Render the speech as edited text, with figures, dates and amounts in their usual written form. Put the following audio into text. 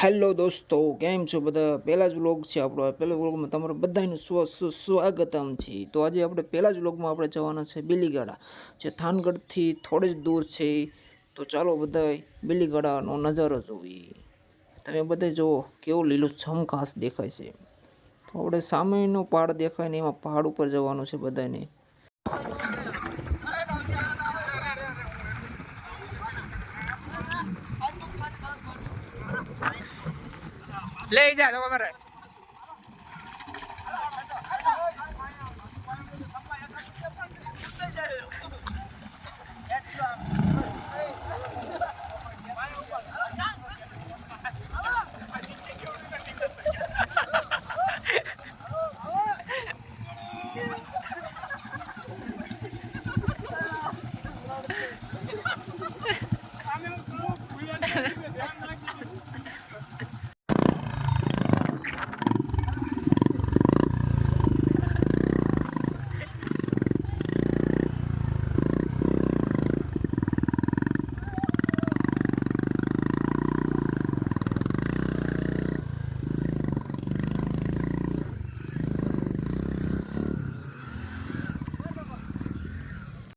Hello દોસ્તો, કેમ છો બધા? પહેલા જ વ્લોગ છે આપણો. પહેલા વ્લોગમાં તમારું બધાનું સ્વાગતમ છે. તો આજે આપણે પહેલા જ વ્લોગમાં આપણે જવાના છે બીલીગાડા, જે થાનગઢથી થોડે જ દૂર છે. તો ચાલો બધા બીલીગાડાનો નજારો જોઈએ. તમે બધા જુઓ કેવું લીલુંછમ ઘાસ દેખાય છે. તો આપણે સામેનો પહાડ દેખાય ને એમાં પહાડ ઉપર જવાનું છે બધાને. લઈ જા તો અમારે